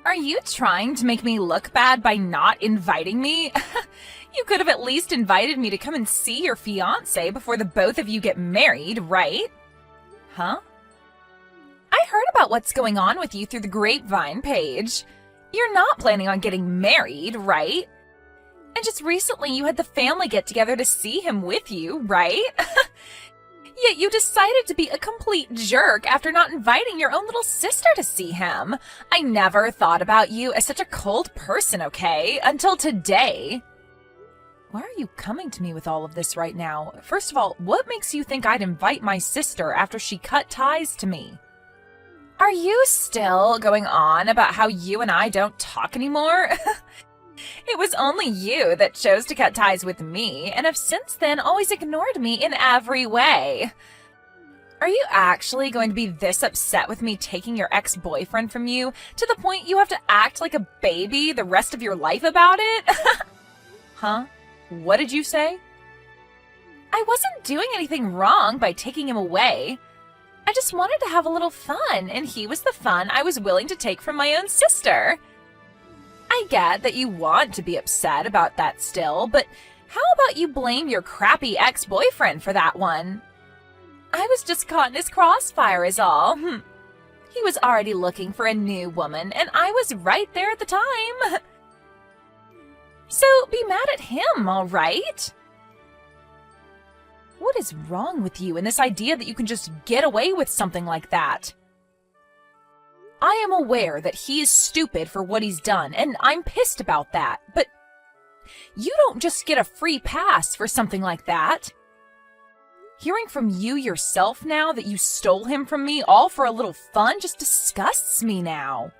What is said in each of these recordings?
Are you trying to make me look bad by not inviting me? You could have at least invited me to come and see your fiancé before the both of you get married, right? Huh? I heard about what's going on with you through the grapevine, Paige. You're not planning on getting married, right? And just recently you had the family get together to see him with you, right? Yet you decided to be a complete jerk after not inviting your own little sister to see him. I never thought about you as such a cold person, okay? Until today. Why are you coming to me with all of this right now? First of all, what makes you think I'd invite my sister after she cut ties to me? Are you still going on about how you and I don't talk anymore? It was only you that chose to cut ties with me, and have since then always ignored me in every way. Are you actually going to be this upset with me taking your ex-boyfriend from you, to the point you have to act like a baby the rest of your life about it? Huh? What did you say? I wasn't doing anything wrong by taking him away. I just wanted to have a little fun, and he was the fun I was willing to take from my own sister. I get that you want to be upset about that still, but how about you blame your crappy ex-boyfriend for that one? I was just caught in his crossfire is all. He was already looking for a new woman, and I was right there at the time. So be mad at him, all right? What is wrong with you and this idea that you can just get away with something like that? I am aware that he is stupid for what he's done, and I'm pissed about that, but you don't just get a free pass for something like that. Hearing from you yourself now that you stole him from me all for a little fun just disgusts me now.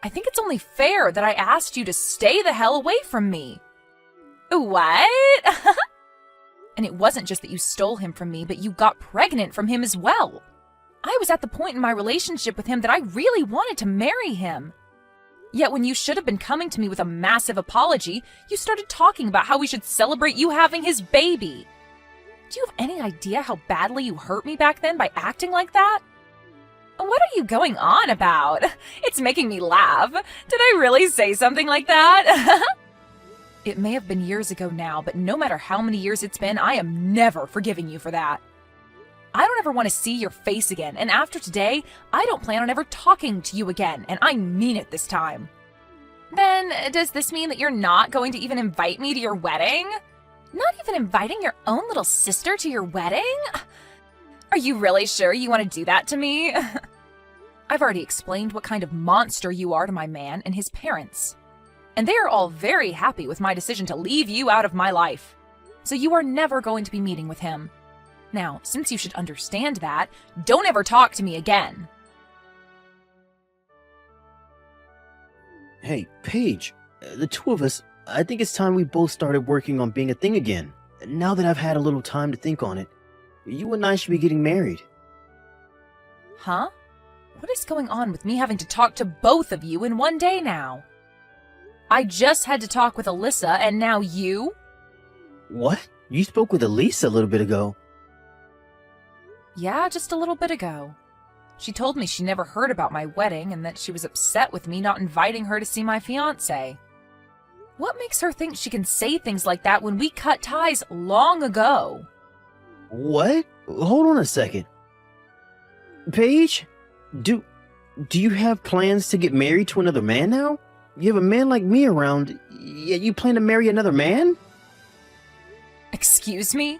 I think it's only fair that I asked you to stay the hell away from me. What? And it wasn't just that you stole him from me, but you got pregnant from him as well. I was at the point in my relationship with him that I really wanted to marry him. Yet when you should have been coming to me with a massive apology, you started talking about how we should celebrate you having his baby. Do you have any idea how badly you hurt me back then by acting like that? What are you going on about? It's making me laugh. Did I really say something like that? It may have been years ago now, but no matter how many years it's been, I am never forgiving you for that. I don't ever want to see your face again, and after today, I don't plan on ever talking to you again, and I mean it this time. Then, does this mean that you're not going to even invite me to your wedding? Not even inviting your own little sister to your wedding? Are you really sure you want to do that to me? I've already explained what kind of monster you are to my man and his parents. And they are all very happy with my decision to leave you out of my life. So you are never going to be meeting with him. Now, since you should understand that, don't ever talk to me again. Hey, Paige, the two of us, I think it's time we both started working on being a thing again. Now that I've had a little time to think on it, you and I should be getting married. Huh? What is going on with me having to talk to both of you in one day now? I just had to talk with Alyssa, and now you? What? You spoke with Elise a little bit ago. Yeah, just a little bit ago. She told me she never heard about my wedding and that she was upset with me not inviting her to see my fiancé. What makes her think she can say things like that when we cut ties long ago? What? Hold on a second. Paige, do you have plans to get married to another man now? You have a man like me around, yet you plan to marry another man? Excuse me?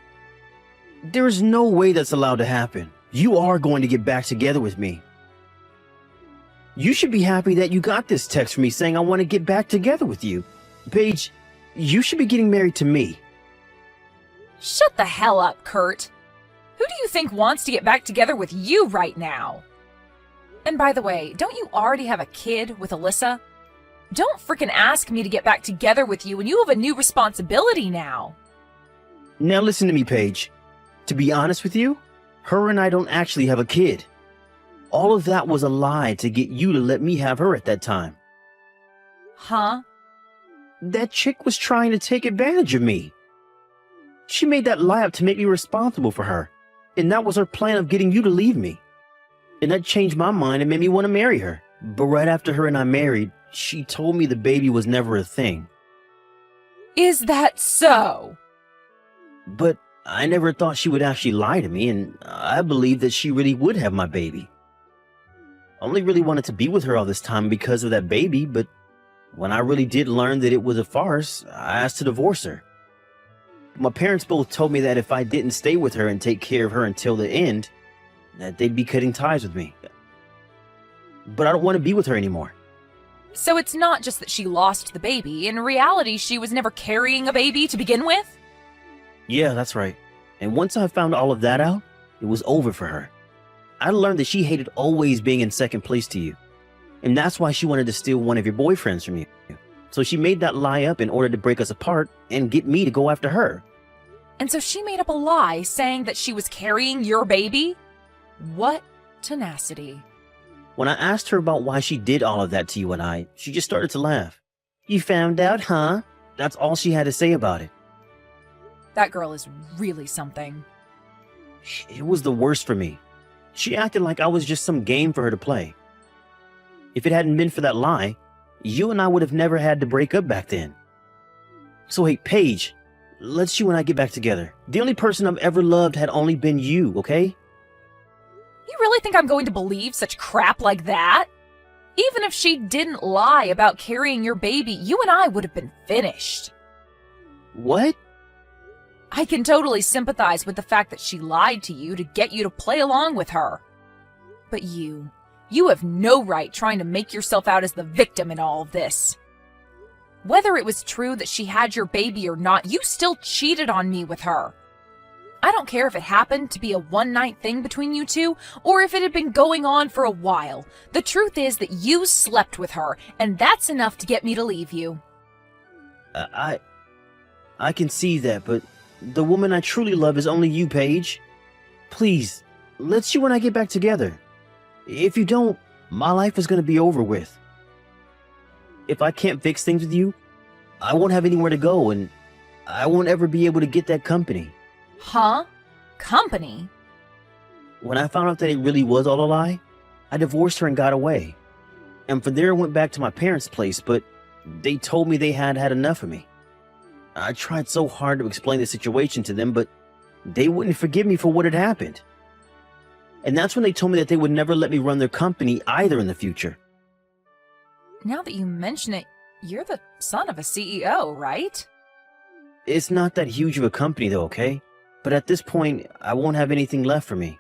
There is no way that's allowed to happen. You are going to get back together with me. You should be happy that you got this text from me saying I want to get back together with you. Paige, you should be getting married to me. Shut the hell up, Kurt. Who do you think wants to get back together with you right now? And by the way, don't you already have a kid with Alyssa? Don't frickin' ask me to get back together with you when you have a new responsibility now. Now listen to me, Paige. To be honest with you, her and I don't actually have a kid. All of that was a lie to get you to let me have her at that time. Huh? That chick was trying to take advantage of me. She made that lie up to make me responsible for her, and that was her plan of getting you to leave me. And that changed my mind and made me want to marry her. But right after her and I married, she told me the baby was never a thing. Is that so? But I never thought she would actually lie to me, and I believed that she really would have my baby. I only really wanted to be with her all this time because of that baby, but when I really did learn that it was a farce, I asked to divorce her. My parents both told me that if I didn't stay with her and take care of her until the end, that they'd be cutting ties with me. But I don't want to be with her anymore. So it's not just that she lost the baby. In reality, she was never carrying a baby to begin with? Yeah, that's right. And once I found all of that out, it was over for her. I learned that she hated always being in second place to you. And that's why she wanted to steal one of your boyfriends from you. So she made that lie up in order to break us apart and get me to go after her. And so she made up a lie saying that she was carrying your baby? What tenacity. When I asked her about why she did all of that to you and I, she just started to laugh. You found out, huh? That's all she had to say about it. That girl is really something. It was the worst for me. She acted like I was just some game for her to play. If it hadn't been for that lie, you and I would have never had to break up back then. So hey, Paige, let's you and I get back together. The only person I've ever loved had only been you, okay? You really think I'm going to believe such crap like that? Even if she didn't lie about carrying your baby, you and I would have been finished. What? I can totally sympathize with the fact that she lied to you to get you to play along with her. But you have no right trying to make yourself out as the victim in all of this. Whether it was true that she had your baby or not, you still cheated on me with her. I don't care if it happened to be a one-night thing between you two, or if it had been going on for a while. The truth is that you slept with her, and that's enough to get me to leave you. I can see that, but the woman I truly love is only you, Paige. Please, let's you and I get back together. If you don't, my life is going to be over with. If I can't fix things with you, I won't have anywhere to go, and I won't ever be able to get that company. Huh? Company? When I found out that it really was all a lie, I divorced her and got away. And from there I went back to my parents' place, but they told me they had had enough of me. I tried so hard to explain the situation to them, but they wouldn't forgive me for what had happened. And that's when they told me that they would never let me run their company either in the future. Now that you mention it, you're the son of a CEO, right? It's not that huge of a company though, okay? But at this point, I won't have anything left for me.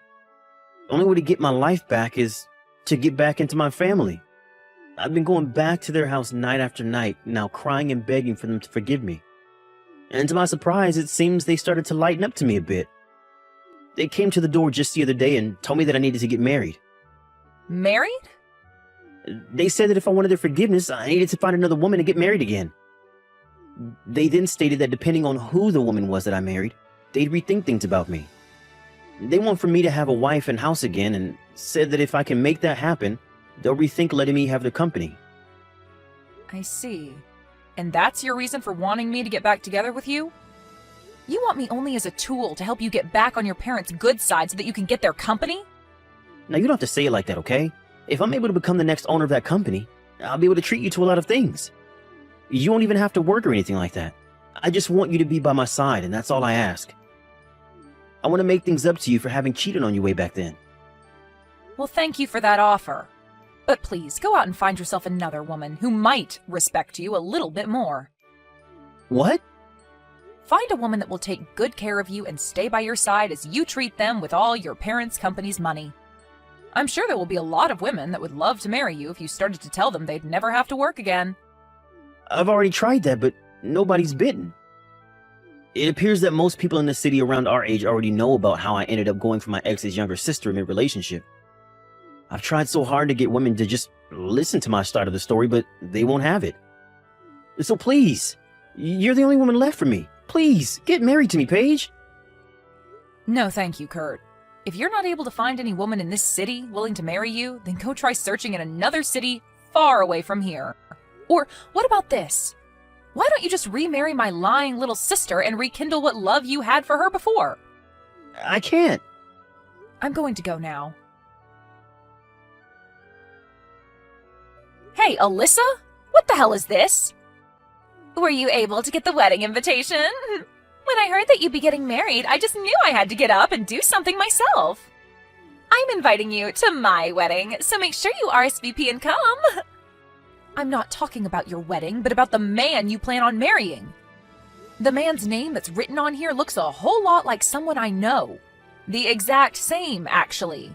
The only way to get my life back is to get back into my family. I've been going back to their house night after night, now crying and begging for them to forgive me. And to my surprise, it seems they started to lighten up to me a bit. They came to the door just the other day and told me that I needed to get married. Married? They said that if I wanted their forgiveness, I needed to find another woman to get married again. They then stated that depending on who the woman was that I married, they'd rethink things about me. They want for me to have a wife and house again, and said that if I can make that happen, they'll rethink letting me have their company. I see. And that's your reason for wanting me to get back together with you? You want me only as a tool to help you get back on your parents' good side so that you can get their company? Now, you don't have to say it like that, okay? If I'm able to become the next owner of that company, I'll be able to treat you to a lot of things. You won't even have to work or anything like that. I just want you to be by my side, and that's all I ask. I want to make things up to you for having cheated on you way back then. Well, thank you for that offer. But please, go out and find yourself another woman who might respect you a little bit more. What? Find a woman that will take good care of you and stay by your side as you treat them with all your parents' company's money. I'm sure there will be a lot of women that would love to marry you if you started to tell them they'd never have to work again. I've already tried that, but nobody's bitten. It appears that most people in the city around our age already know about how I ended up going for my ex's younger sister mid-relationship. I've tried so hard to get women to just listen to my side of the story, but they won't have it. So please, you're the only woman left for me. Please, get married to me, Paige. No, thank you, Kurt. If you're not able to find any woman in this city willing to marry you, then go try searching in another city far away from here. Or what about this? Why don't you just remarry my lying little sister and rekindle what love you had for her before? I can't. I'm going to go now. Hey, Alyssa? What the hell is this? Were you able to get the wedding invitation? When I heard that you'd be getting married, I just knew I had to get up and do something myself. I'm inviting you to my wedding, so make sure you RSVP and come. I'm not talking about your wedding, but about the man you plan on marrying. The man's name that's written on here looks a whole lot like someone I know. The exact same, actually.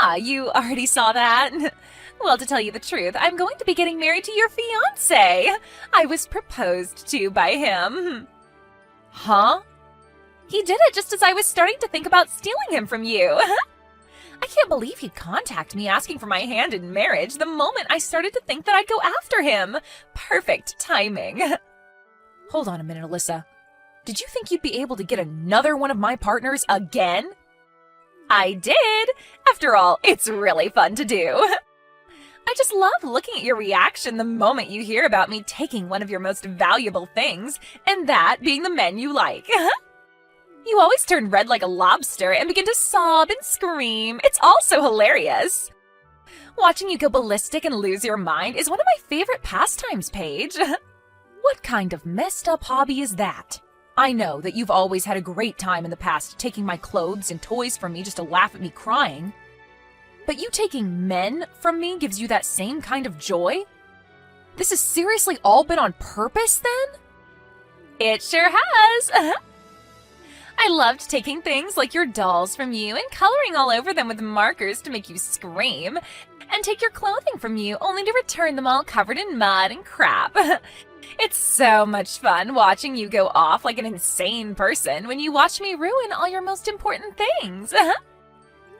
Ah, you already saw that? Well, to tell you the truth, I'm going to be getting married to your fiancé. I was proposed to by him. Huh? He did it just as I was starting to think about stealing him from you. I can't believe he'd contact me asking for my hand in marriage the moment I started to think that I'd go after him. Perfect timing. Hold on a minute, Alyssa. Did you think you'd be able to get another one of my partners again? I did. After all, it's really fun to do. I just love looking at your reaction the moment you hear about me taking one of your most valuable things, and that being the men you like. You always turn red like a lobster and begin to sob and scream. It's all so hilarious. Watching you go ballistic and lose your mind is one of my favorite pastimes, Paige. What kind of messed up hobby is that? I know that you've always had a great time in the past taking my clothes and toys from me just to laugh at me crying. But you taking men from me gives you that same kind of joy? This has seriously all been on purpose, then? It sure has. I loved taking things like your dolls from you and coloring all over them with markers to make you scream, and take your clothing from you only to return them all covered in mud and crap. It's so much fun watching you go off like an insane person when you watch me ruin all your most important things.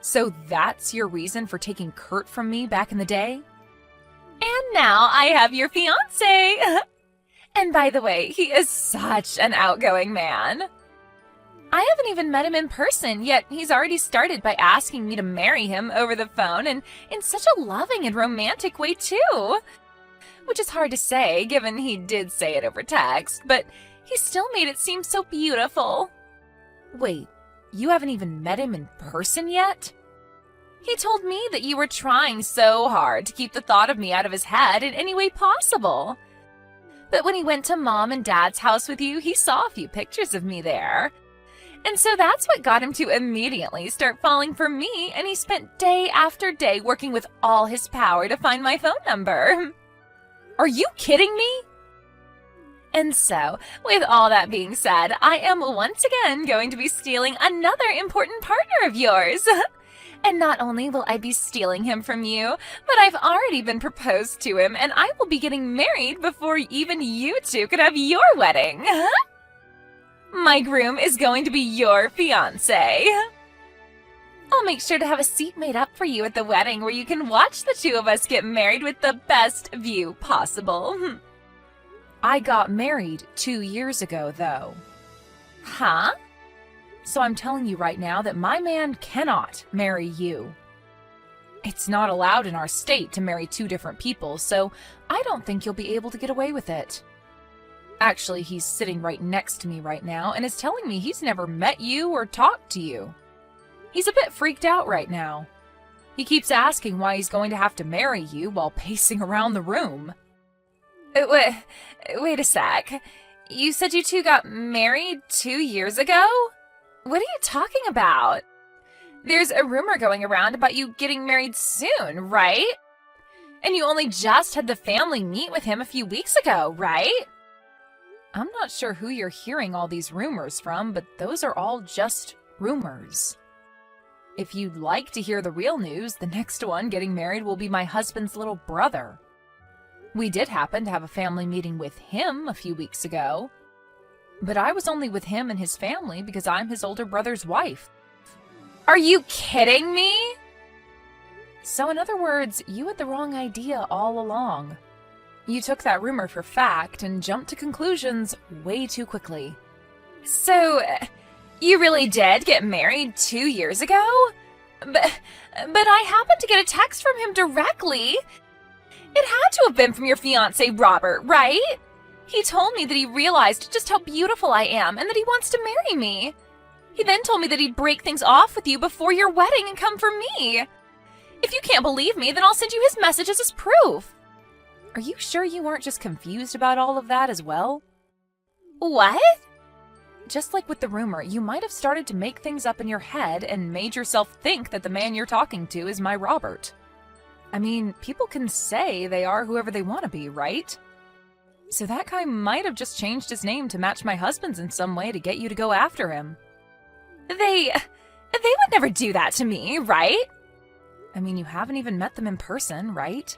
So that's your reason for taking Kurt from me back in the day? And now I have your fiancé. And by the way, he is such an outgoing man. I haven't even met him in person, yet he's already started by asking me to marry him over the phone, and in such a loving and romantic way too. Which is hard to say, given he did say it over text, but he still made it seem so beautiful. Wait, you haven't even met him in person yet? He told me that you were trying so hard to keep the thought of me out of his head in any way possible. But when he went to Mom and Dad's house with you, he saw a few pictures of me there. And so that's what got him to immediately start falling for me, and he spent day after day working with all his power to find my phone number. Are you kidding me? And so, with all that being said, I am once again going to be stealing another important partner of yours. And not only will I be stealing him from you, but I've already been proposed to him, and I will be getting married before even you two could have your wedding. My groom is going to be your fiancé. I'll make sure to have a seat made up for you at the wedding where you can watch the two of us get married with the best view possible. I got married 2 years ago, though. Huh? So I'm telling you right now that my man cannot marry you. It's not allowed in our state to marry two different people, so I don't think you'll be able to get away with it. Actually, he's sitting right next to me right now and is telling me he's never met you or talked to you. He's a bit freaked out right now. He keeps asking why he's going to have to marry you while pacing around the room. Wait a sec. You said you two got married 2 years ago? What are you talking about? There's a rumor going around about you getting married soon, right? And you only just had the family meet with him a few weeks ago, right? I'm not sure who you're hearing all these rumors from, but those are all just rumors. If you'd like to hear the real news, the next one getting married will be my husband's little brother. We did happen to have a family meeting with him a few weeks ago, but I was only with him and his family because I'm his older brother's wife. Are you kidding me? So in other words, you had the wrong idea all along. You took that rumor for fact and jumped to conclusions way too quickly. So, you really did get married 2 years ago? But I happened to get a text from him directly. It had to have been from your fiancé, Robert, right? He told me that he realized just how beautiful I am and that he wants to marry me. He then told me that he'd break things off with you before your wedding and come for me. If you can't believe me, then I'll send you his messages as proof. Are you sure you weren't just confused about all of that as well? What? Just like with the rumor, you might have started to make things up in your head and made yourself think that the man you're talking to is my Robert. I mean, people can say they are whoever they want to be, right? So that guy might have just changed his name to match my husband's in some way to get you to go after him. They would never do that to me, right? I mean, you haven't even met them in person, right?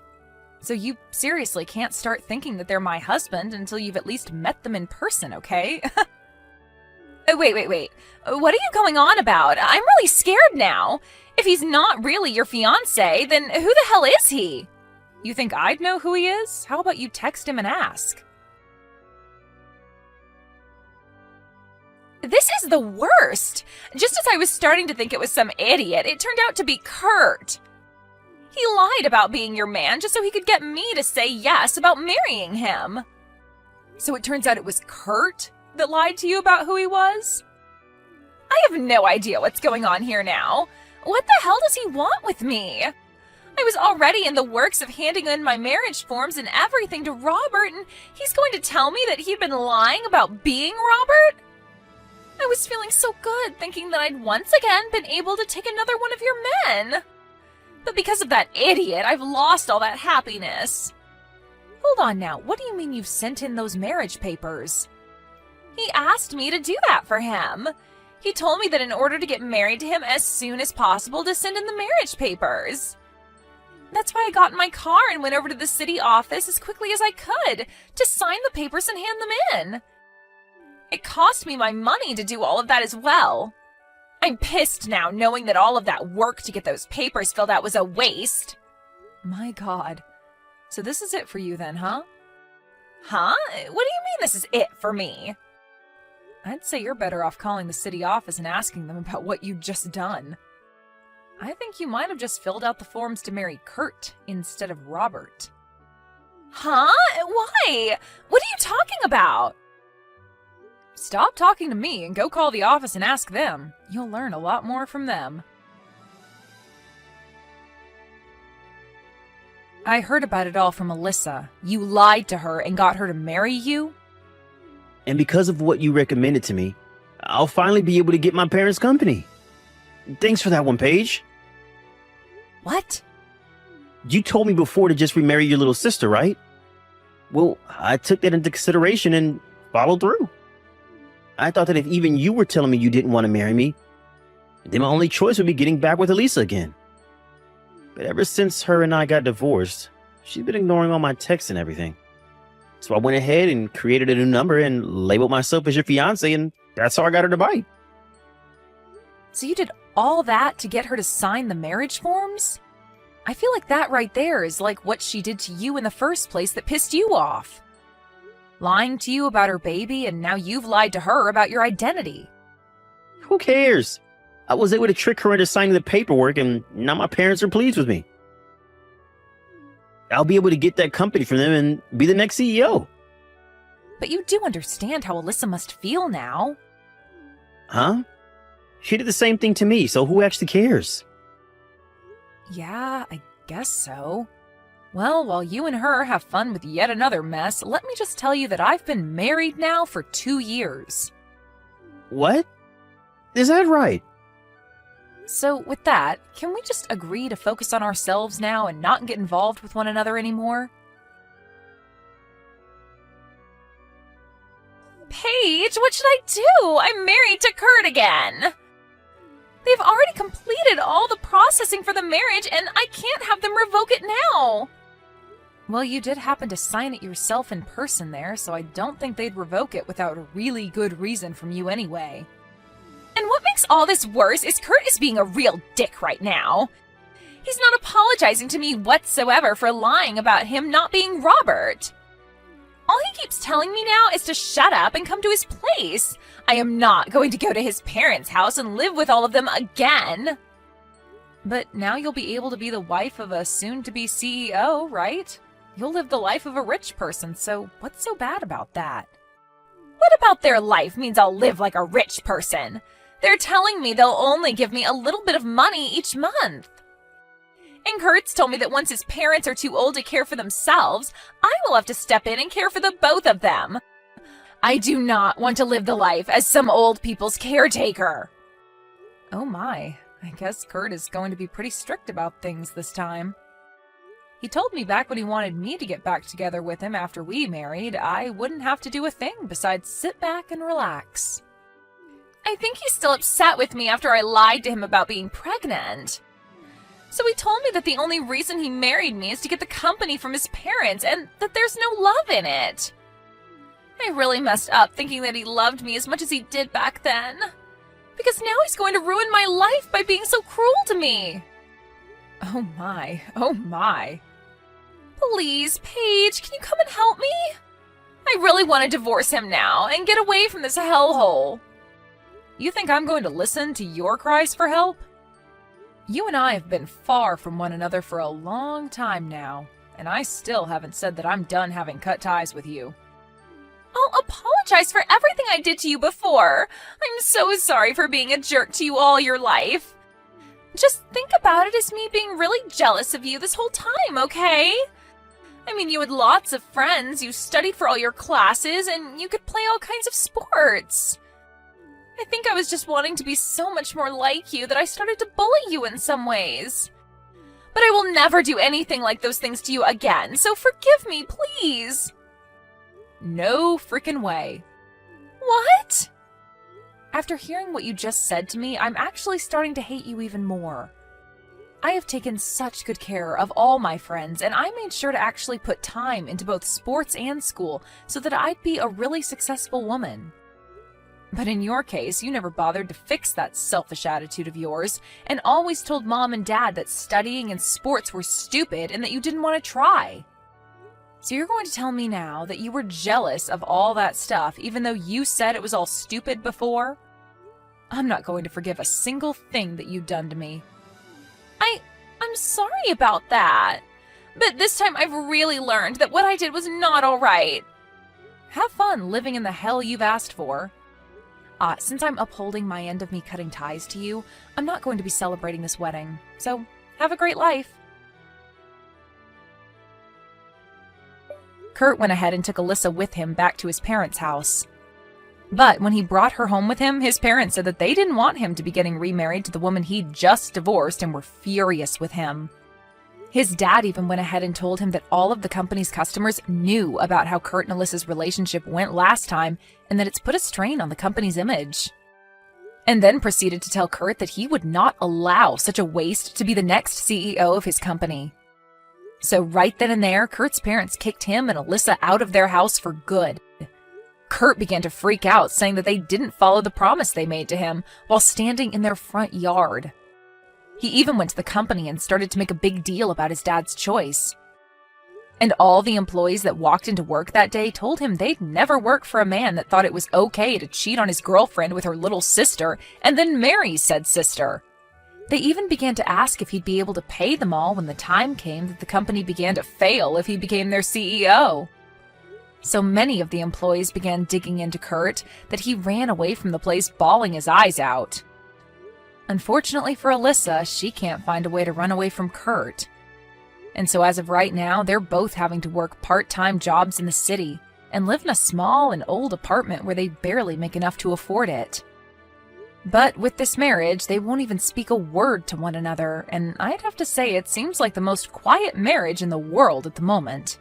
So you seriously can't start thinking that they're my husband until you've at least met them in person, okay? Wait. What are you going on about? I'm really scared now. If he's not really your fiancé, then who the hell is he? You think I'd know who he is? How about you text him and ask? This is the worst. Just as I was starting to think it was some idiot, it turned out to be Kurt. He lied about being your man just so he could get me to say yes about marrying him. So it turns out it was Kurt that lied to you about who he was? I have no idea what's going on here now. What the hell does he want with me? I was already in the works of handing in my marriage forms and everything to Robert, and he's going to tell me that he'd been lying about being Robert? I was feeling so good, thinking that I'd once again been able to take another one of your men. But because of that idiot, I've lost all that happiness. Hold on now, what do you mean you've sent in those marriage papers? He asked me to do that for him. He told me that in order to get married to him as soon as possible to send in the marriage papers. That's why I got in my car and went over to the city office as quickly as I could to sign the papers and hand them in. It cost me my money to do all of that as well. I'm pissed now, knowing that all of that work to get those papers filled out was a waste. My God. So this is it for you then, huh? Huh? What do you mean this is it for me? I'd say you're better off calling the city office and asking them about what you'd just done. I think you might have just filled out the forms to marry Kurt instead of Robert. Huh? Why? What are you talking about? Stop talking to me and go call the office and ask them. You'll learn a lot more from them. I heard about it all from Alyssa. You lied to her and got her to marry you? And because of what you recommended to me, I'll finally be able to get my parents' company. Thanks for that one, Paige. What? You told me before to just remarry your little sister, right? Well, I took that into consideration and followed through. I thought that if even you were telling me you didn't want to marry me, then my only choice would be getting back with Elisa again. But ever since her and I got divorced, she's been ignoring all my texts and everything. So I went ahead and created a new number and labeled myself as your fiance, and that's how I got her to bite. So you did all that to get her to sign the marriage forms? I feel like that right there is like what she did to you in the first place that pissed you off. Lying to you about her baby, and now you've lied to her about your identity. Who cares? I was able to trick her into signing the paperwork, and now my parents are pleased with me. I'll be able to get that company from them and be the next CEO. But you do understand how Alyssa must feel now. Huh? She did the same thing to me, so who actually cares? Yeah, I guess so. Well, while you and her have fun with yet another mess, let me just tell you that I've been married now for 2 years. What? Is that right? So with that, can we just agree to focus on ourselves now and not get involved with one another anymore? Paige, what should I do? I'm married to Kurt again. They've already completed all the processing for the marriage, and I can't have them revoke it now. Well, you did happen to sign it yourself in person there, so I don't think they'd revoke it without a really good reason from you anyway. And what makes all this worse is Kurt is being a real dick right now. He's not apologizing to me whatsoever for lying about him not being Robert. All he keeps telling me now is to shut up and come to his place. I am not going to go to his parents' house and live with all of them again. But now you'll be able to be the wife of a soon-to-be CEO, right? You'll live the life of a rich person, so what's so bad about that? What about their life means I'll live like a rich person? They're telling me they'll only give me a little bit of money each month. And Kurt's told me that once his parents are too old to care for themselves, I will have to step in and care for the both of them. I do not want to live the life as some old people's caretaker. Oh my, I guess Kurt is going to be pretty strict about things this time. He told me back when he wanted me to get back together with him after we married, I wouldn't have to do a thing besides sit back and relax. I think he's still upset with me after I lied to him about being pregnant. So he told me that the only reason he married me is to get the company from his parents and that there's no love in it. I really messed up thinking that he loved me as much as he did back then. Because now he's going to ruin my life by being so cruel to me. Oh my, oh my. Please, Paige, can you come and help me? I really want to divorce him now and get away from this hellhole. You think I'm going to listen to your cries for help? You and I have been far from one another for a long time now, and I still haven't said that I'm done having cut ties with you. I'll apologize for everything I did to you before. I'm so sorry for being a jerk to you all your life. Just think about it as me being really jealous of you this whole time, okay? I mean, you had lots of friends, you studied for all your classes, and you could play all kinds of sports. I think I was just wanting to be so much more like you that I started to bully you in some ways. But I will never do anything like those things to you again, so forgive me, please. No frickin' way. What? After hearing what you just said to me, I'm actually starting to hate you even more. I have taken such good care of all my friends, and I made sure to actually put time into both sports and school so that I'd be a really successful woman. But in your case, you never bothered to fix that selfish attitude of yours, and always told Mom and Dad that studying and sports were stupid and that you didn't want to try. So you're going to tell me now that you were jealous of all that stuff, even though you said it was all stupid before? I'm not going to forgive a single thing that you've done to me. I'm sorry about that. But this time I've really learned that what I did was not all right. Have fun living in the hell you've asked for. Since I'm upholding my end of me cutting ties to you, I'm not going to be celebrating this wedding. So, have a great life. Kurt went ahead and took Alyssa with him back to his parents' house. But when he brought her home with him, his parents said that they didn't want him to be getting remarried to the woman he'd just divorced and were furious with him. His dad even went ahead and told him that all of the company's customers knew about how Kurt and Alyssa's relationship went last time and that it's put a strain on the company's image. And then proceeded to tell Kurt that he would not allow such a waste to be the next CEO of his company. So right then and there, Kurt's parents kicked him and Alyssa out of their house for good. Kurt began to freak out, saying that they didn't follow the promise they made to him while standing in their front yard. He even went to the company and started to make a big deal about his dad's choice. And all the employees that walked into work that day told him they'd never work for a man that thought it was okay to cheat on his girlfriend with her little sister and then marry said sister. They even began to ask if he'd be able to pay them all when the time came that the company began to fail if he became their CEO. So many of the employees began digging into Kurt that he ran away from the place bawling his eyes out. Unfortunately for Alyssa, she can't find a way to run away from Kurt. And so as of right now, they're both having to work part-time jobs in the city and live in a small and old apartment where they barely make enough to afford it. But with this marriage, they won't even speak a word to one another, and I'd have to say it seems like the most quiet marriage in the world at the moment.